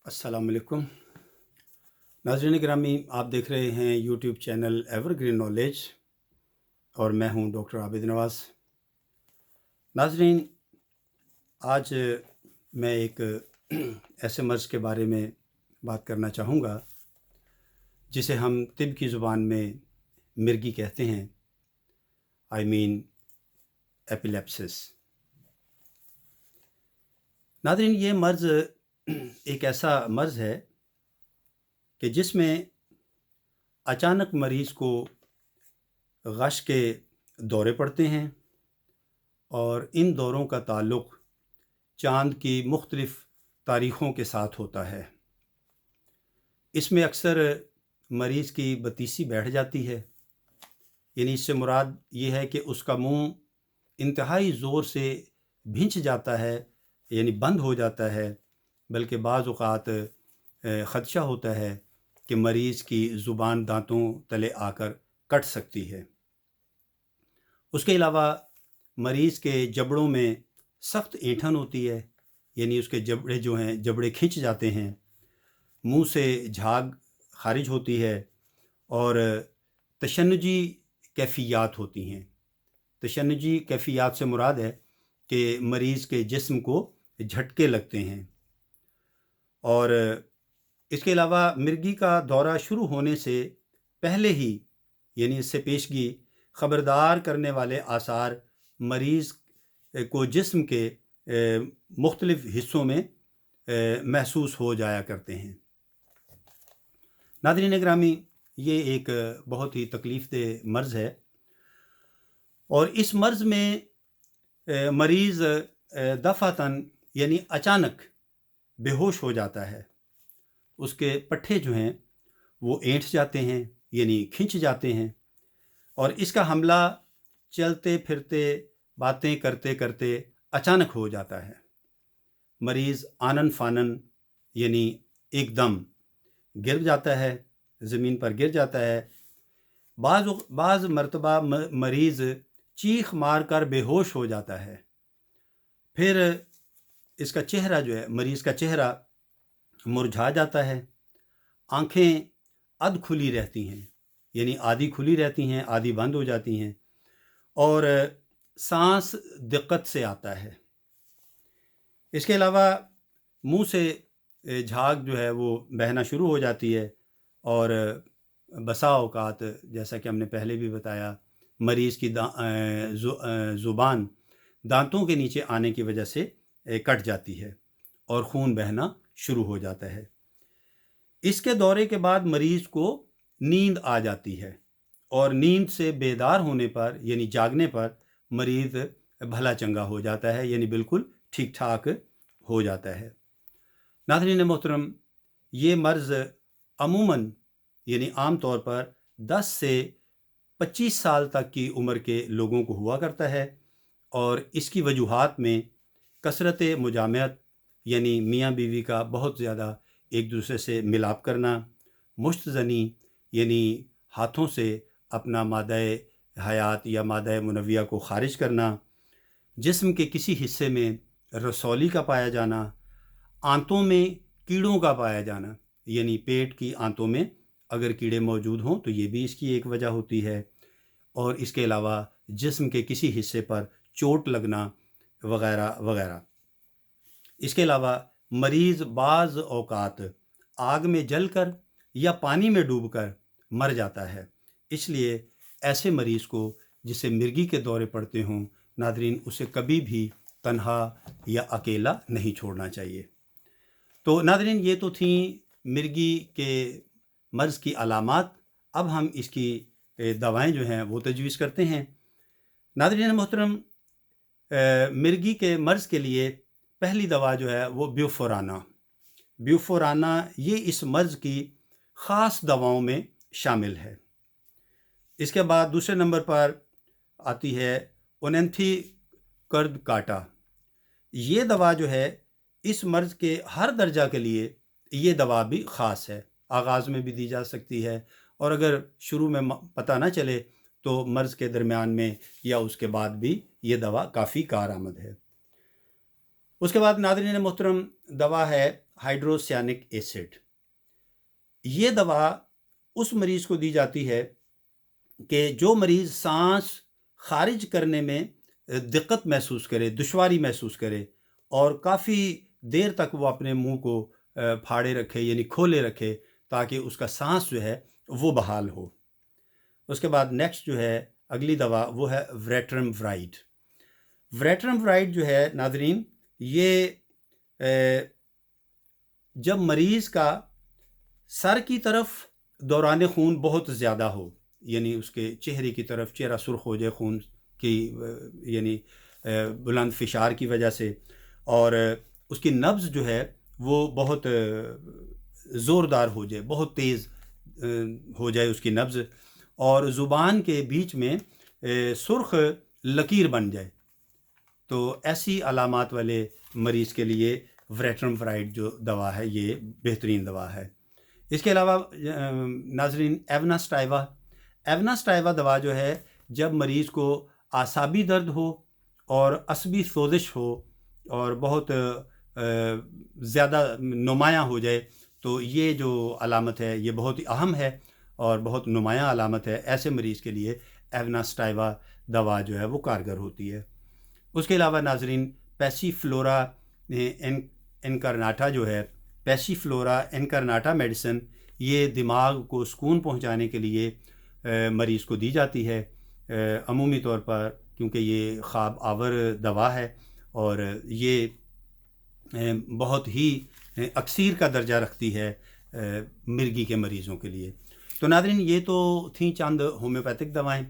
अस्सलाम वालेकुम। नाज़रीन गिरामी, आप देख रहे हैं यूट्यूब चैनल एवरग्रीन नॉलेज और मैं हूं डॉक्टर आबिद नवाज़। नाज़रीन, आज मैं एक ऐसे मर्ज़ के बारे में बात करना चाहूँगा जिसे हम तिब की ज़ुबान में मिर्गी कहते हैं, आई मीन एपिलेप्सिस। नाज़रीन, ये मर्ज़ एक ऐसा मर्ज़ है कि जिसमें अचानक मरीज़ को गश के दौरे पड़ते हैं और इन दौरों का ताल्लुक़ चाँद की मुख्तलिफ़ तारीख़ों के साथ होता है। इसमें अक्सर मरीज़ की बतीसी बैठ जाती है, यानी इससे मुराद ये है कि उसका मुंह इंतहाई ज़ोर से भिंच जाता है, यानी बंद हो जाता है, बल्कि बाज़ औक़ात ख़दशा होता है कि मरीज़ की ज़ुबान दांतों तले आकर कट सकती है। उसके अलावा मरीज़ के जबड़ों में सख्त ऐंठन होती है, यानी उसके जबड़े जो हैं जबड़े खिंच जाते हैं, मुंह से झाग खारिज होती है और तशन्नुजी कैफ़ियत होती हैं। तशन्नुजी कैफ़ियत से मुराद है कि मरीज़ के जिस्म को झटके लगते हैं। और इसके अलावा मिर्गी का दौरा शुरू होने से पहले ही, यानी इससे पेशगी ख़बरदार करने वाले आसार मरीज़ को जिस्म के मुख्तलिफ़ हिस्सों में महसूस हो जाया करते हैं। नाज़रीन गिरामी, ये एक बहुत ही तकलीफ़देह मर्ज़ है और इस मर्ज़ में मरीज़ दफ़ातन यानी अचानक बेहोश हो जाता है। उसके पट्ठे जो हैं वो ऐंठ जाते हैं, यानी खिंच जाते हैं, और इसका हमला चलते फिरते बातें करते करते अचानक हो जाता है। मरीज़ आनन फानन यानी एकदम गिर जाता है, ज़मीन पर गिर जाता है। बाज़ मरतबा मरीज़ चीख मार कर बेहोश हो जाता है। फिर इसका चेहरा जो है, मरीज़ का चेहरा मुरझा जाता है। आँखें अध खुली रहती हैं, यानी आधी खुली रहती हैं, आधी बंद हो जाती हैं, और सांस दिक्कत से आता है। इसके अलावा मुंह से झाग जो है वो बहना शुरू हो जाती है और बसा औकात, जैसा कि हमने पहले भी बताया, मरीज़ की ज़ुबान दांतों के नीचे आने की वजह से कट जाती है और खून बहना शुरू हो जाता है। इसके दौरे के बाद मरीज़ को नींद आ जाती है और नींद से बेदार होने पर, यानी जागने पर, मरीज़ भला चंगा हो जाता है, यानी बिल्कुल ठीक ठाक हो जाता है। नाज़रीन मोहतरम, ये मर्ज़ अमूमन यानी आम तौर पर 10 से 25 साल तक की उम्र के लोगों को हुआ करता है और इसकी वजूहात में कसरत मुजामत, यानी मियाँ बीवी का बहुत ज़्यादा एक दूसरे से मिलाप करना, मुश्तज़नी यानी हाथों से अपना मादाए हयात या मादाए मुनव्विया को ख़ारिज करना, जिस्म के किसी हिस्से में रसौली का पाया जाना, आंतों में कीड़ों का पाया जाना, यानी पेट की आंतों में अगर कीड़े मौजूद हों तो ये भी इसकी एक वजह होती है, और इसके अलावा जिस्म के किसी हिस्से पर चोट लगना वगैरह वगैरह। इसके अलावा मरीज़ बाज़ औक़ात आग में जलकर या पानी में डूबकर मर जाता है। इसलिए ऐसे मरीज़ को जिसे मिर्गी के दौरे पड़ते हों, नाज़रीन, उसे कभी भी तन्हा या अकेला नहीं छोड़ना चाहिए। तो नाज़रीन, ये तो थी मिर्गी के मर्ज़ की अलामात। अब हम इसकी दवाएं जो हैं वो तजवीज़ करते हैं। नाज़रीन मोहतरम, मिर्गी के मर्ज़ के लिए पहली दवा जो है वो ब्यूफोराना ये इस मर्ज़ की ख़ास दवाओं में शामिल है। इसके बाद दूसरे नंबर पर आती है ओनेंथी कर्द काटा। ये दवा जो है इस मर्ज़ के हर दर्जा के लिए ये दवा भी ख़ास है, आगाज़ में भी दी जा सकती है, और अगर शुरू में पता ना चले तो मर्ज़ के दरमियान में या उसके बाद भी ये दवा काफ़ी कारआमद है। उसके बाद नाज़रीन मोहतरम, दवा है हाइड्रोसियानिक एसिड। ये दवा उस मरीज़ को दी जाती है कि जो मरीज़ सांस खारिज करने में दिक्कत महसूस करे, दुश्वारी महसूस करे और काफ़ी देर तक वो अपने मुंह को फाड़े रखे यानी खोले रखे ताकि उसका सांस जो है वो बहाल हो। उसके बाद नेक्स्ट जो है अगली दवा वो है वरेट्रमवाइड। वरेट्रमवाइड जो है नाज़रीन, ये जब मरीज़ का सर की तरफ दौरान खून बहुत ज़्यादा हो, यानी उसके चेहरे की तरफ चेहरा सुर्ख हो जाए खून की यानी बुलंद फिशार की वजह से, और उसकी नब्ज़ जो है वो बहुत ज़ोरदार हो जाए, बहुत तेज़ हो जाए उसकी नब्ज़, और ज़ुबान के बीच में सुर्ख लकीर बन जाए, तो ऐसी अलामात वाले मरीज़ के लिए वरेट्रमवाइड जो दवा है ये बेहतरीन दवा है। इसके अलावा नाज़रीन एवनास्टाइवा दवा जो है, जब मरीज़ को आसाबी दर्द हो और असबी सोजिश हो और बहुत ज़्यादा नुमायाँ हो जाए, तो ये जो अलामत है ये बहुत ही अहम है और बहुत नुमायाँ अलामत है। ऐसे मरीज़ के लिए एवनास्टाइवा दवा जो है वो कारगर होती है। उसके अलावा नाज़रीन पैसिफ्लोरा इनकार्नाटा जो है, पैसिफ्लोरा इनकार्नाटा मेडिसिन, ये दिमाग को सुकून पहुंचाने के लिए मरीज़ को दी जाती है अमूमी तौर पर, क्योंकि ये ख्वाब आवर दवा है और ये बहुत ही अक्सीर का दर्जा रखती है मिर्गी के मरीज़ों के लिए। तो नाज़रीन, ये तो थी चंद होम्योपैथिक दवाएं।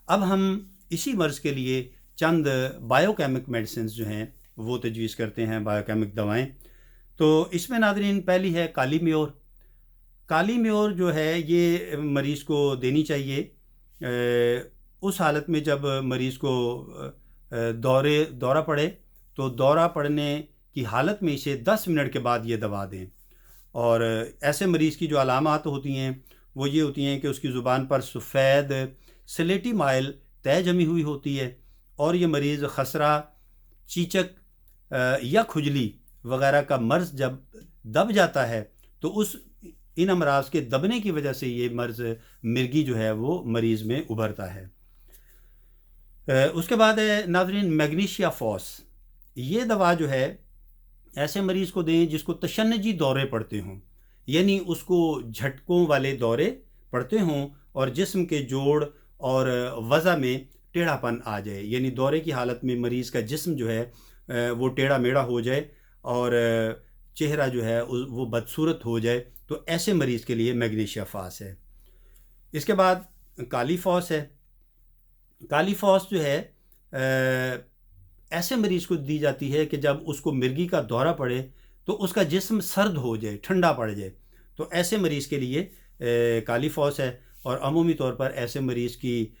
अब हम इसी मर्ज़ के लिए चंद बायोकेमिक मेडिसिन जो हैं वो तजवीज़ करते हैं, बायोकेमिक दवाएं। तो इसमें नाज़रीन पहली है काली म्योर। काली म्योर जो है ये मरीज़ को देनी चाहिए उस हालत में जब मरीज़ को दौरा पड़े, तो दौरा पड़ने की हालत में इसे 10 मिनट के बाद ये दवा दें। और ऐसे मरीज़ की जो अलामात होती हैं वो ये होती हैं कि उसकी ज़ुबान पर सफ़ेद स्लेटी माइल तय जमी हुई होती है, और ये मरीज़ खसरा, चीचक या खुजली वग़ैरह का मर्ज़ जब दब जाता है तो इन अमराज के दबने की वजह से ये मर्ज़ मिर्गी जो है वो मरीज़ में उभरता है। उसके बाद है नाज़रीन मैग्नीशिया फॉस। ये दवा जो है ऐसे मरीज़ को दें जिसको तशन्नुजी दौरे पड़ते हों, यानी उसको झटकों वाले दौरे पड़ते हों और जिस्म के जोड़ और वज़ा में टेढ़ापन आ जाए, यानी दौरे की हालत में मरीज़ का जिस्म जो है वो टेढ़ा मेढ़ा हो जाए और चेहरा जो है वो बदसूरत हो जाए, तो ऐसे मरीज़ के लिए मैग्नीशिया फॉस है। इसके बाद काली फॉस है। काली फॉस जो है ऐसे मरीज़ को दी जाती है कि जब उसको मिर्गी का दौरा पड़े तो उसका जिस्म सर्द हो जाए, ठंडा पड़ जाए, तो ऐसे मरीज़ के लिए काली फॉस है। और अमूमी तौर पर ऐसे मरीज़ की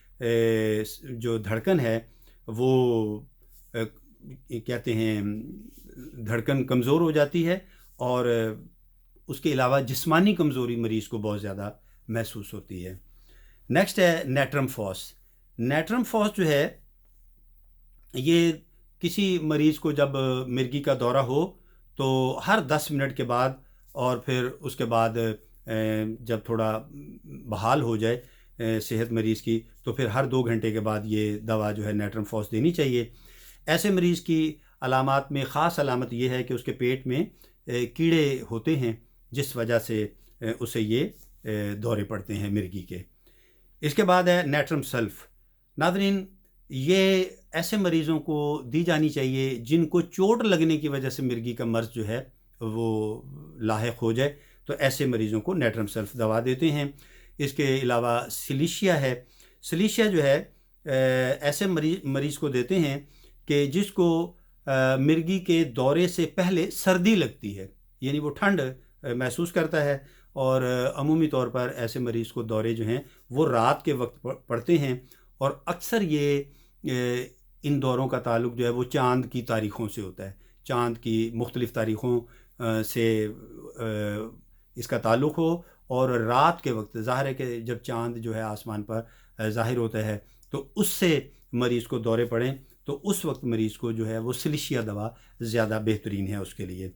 जो धड़कन है वो कहते हैं धड़कन कमज़ोर हो जाती है, और उसके अलावा जिस्मानी कमज़ोरी मरीज़ को बहुत ज़्यादा महसूस होती है। नेक्स्ट है नेट्रम फॉस। नेट्रम फॉस जो है ये किसी मरीज़ को जब मिर्गी का दौरा हो तो हर 10 मिनट के बाद और फिर उसके बाद जब थोड़ा बहाल हो जाए सेहत मरीज़ की, तो फिर हर 2 घंटे के बाद ये दवा जो है नेट्रम फॉस देनी चाहिए। ऐसे मरीज़ की अलामात में ख़ास अलामत ये है कि उसके पेट में कीड़े होते हैं जिस वजह से उसे ये दौरे पड़ते हैं मिर्गी के। इसके बाद है नेट्रम सल्फ़। नाज़रीन, ये ऐसे मरीज़ों को दी जानी चाहिए जिनको चोट लगने की वजह से मिर्गी का मर्ज़ जो है वो लाहिक हो जाए, तो ऐसे मरीज़ों को नेट्रम सल्फ़ दवा देते हैं। इसके अलावा सिलिशिया है। सिलिशिया जो है ऐसे मरीज़ को देते हैं कि जिसको मिर्गी के दौरे से पहले सर्दी लगती है, यानी वो ठंड महसूस करता है, और अमूमी तौर पर ऐसे मरीज़ को दौरे जो हैं वो रात के वक्त पड़ते हैं, और अक्सर ये इन दौरों का ताल्लुक़ जो है वो चाँद की तारीख़ों से होता है। चाँद की मुख्तलिफ़ तारीख़ों से इसका ताल्लुक़ हो, और रात के वक्त ज़ाहिर है कि जब चाँद जो है आसमान पर ज़ाहिर होता है तो उससे मरीज़ को दौरे पड़ें, तो उस वक्त मरीज़ को जो है वो सिलिशिया दवा ज़्यादा बेहतरीन है उसके लिए।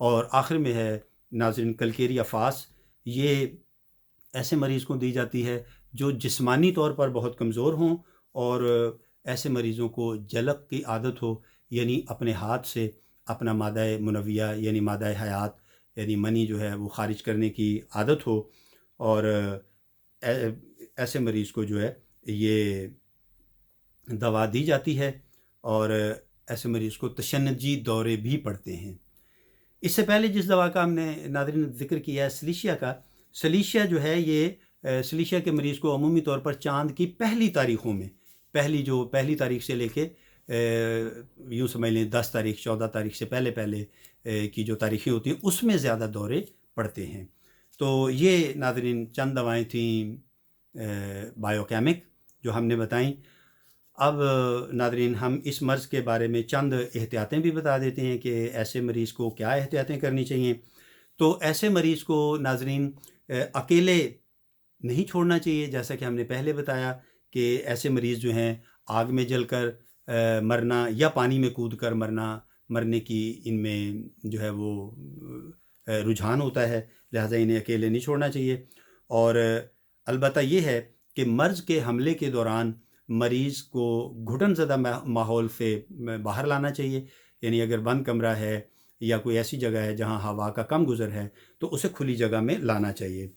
اور آخر میں ہے ناظرین کلکیریا فاس، یہ ایسے مریض کو دی جاتی ہے جو جسمانی طور پر بہت کمزور ہوں، اور ایسے مریضوں کو جلق کی عادت ہو، یعنی اپنے ہاتھ سے اپنا مادہ منویہ یعنی مادہ حیات یعنی منی جو ہے وہ خارج کرنے کی عادت ہو، اور ایسے مریض کو جو ہے یہ دوا دی جاتی ہے، اور ایسے مریض کو تشنجی دورے بھی پڑتے ہیں۔ اس سے پہلے جس دوا کا ہم نے ناظرین ذکر کیا ہے سلیشیا کا، سلیشیا جو ہے یہ سلیشیا کے مریض کو عمومی طور پر چاند کی پہلی تاریخوں میں، پہلی تاریخ سے لے کے یوں سمجھ لیں 10 تاریخ 14 تاریخ سے پہلے کی جو تاریخیں ہوتی ہیں اس میں زیادہ دورے پڑتے ہیں۔ تو یہ ناظرین چند دوائیں تھیں بایو کیمک جو ہم نے بتائیں۔ اب ناظرین ہم اس مرض کے بارے میں چند احتیاطیں بھی بتا دیتے ہیں کہ ایسے مریض کو کیا احتیاطیں کرنی چاہیے۔ تو ایسے مریض کو ناظرین اکیلے نہیں چھوڑنا چاہیے، جیسا کہ ہم نے پہلے بتایا کہ ایسے مریض جو ہیں آگ میں جل کر مرنا یا پانی میں کود کر مرنے کی ان میں جو ہے وہ رجحان ہوتا ہے، لہٰذا انہیں اکیلے نہیں چھوڑنا چاہیے۔ اور البتہ یہ ہے کہ مرض کے حملے کے دوران مریض کو گھٹن زدہ ماحول سے باہر لانا چاہیے، یعنی اگر بند کمرہ ہے یا کوئی ایسی جگہ ہے جہاں ہوا کا کم گزر ہے تو اسے کھلی جگہ میں لانا چاہیے،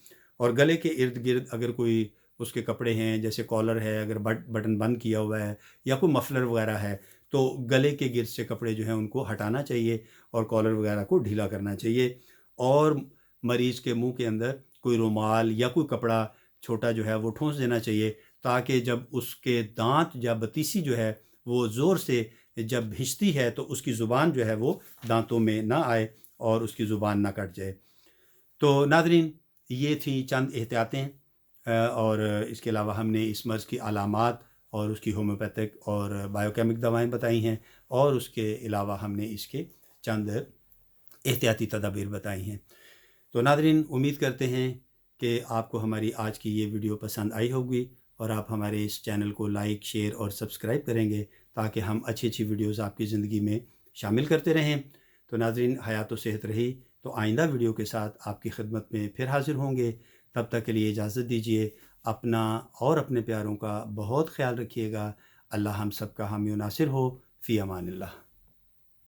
اور گلے کے ارد گرد اگر کوئی اس کے کپڑے ہیں جیسے کالر ہے، اگر بٹن بند کیا ہوا ہے یا کوئی مفلر وغیرہ ہے تو گلے کے گرد سے کپڑے جو ہیں ان کو ہٹانا چاہیے اور کالر وغیرہ کو ڈھیلا کرنا چاہیے، اور مریض کے منہ کے اندر کوئی رومال یا کوئی کپڑا چھوٹا جو ہے وہ ٹھونس دینا چاہیے، تاکہ جب اس کے دانت یا بتیسی جو ہے وہ زور سے جب بھینچتی ہے تو اس کی زبان جو ہے وہ دانتوں میں نہ آئے اور اس کی زبان نہ کٹ جائے۔ تو ناظرین یہ تھیں چند احتیاطیں، اور اس کے علاوہ ہم نے اس مرض کی علامات اور اس کی ہومیوپیتھک اور بایو کیمک دوائیں بتائی ہیں، اور اس کے علاوہ ہم نے اس کے چند احتیاطی تدابیر بتائی ہیں۔ تو ناظرین امید کرتے ہیں کہ آپ کو ہماری آج کی یہ ویڈیو پسند آئی ہوگی، اور آپ ہمارے اس چینل کو لائک، شیئر اور سبسکرائب کریں گے تاکہ ہم اچھی ویڈیوز آپ کی زندگی میں شامل کرتے رہیں۔ تو ناظرین حیات و صحت رہی تو آئندہ ویڈیو کے ساتھ آپ کی خدمت میں پھر حاضر ہوں گے۔ تب تک کے لیے اجازت دیجیے، اپنا اور اپنے پیاروں کا بہت خیال رکھیے گا۔ اللہ ہم سب کا حامی و ناصر ہو، فی امان اللہ۔